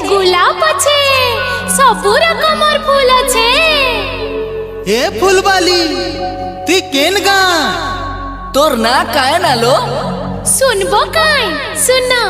গোলাপ আছে সবু রকমের ফুল আছে। ए फुलवाली তুই কেন গা तोर ना काहे ना लो सुनबो काई सुनो।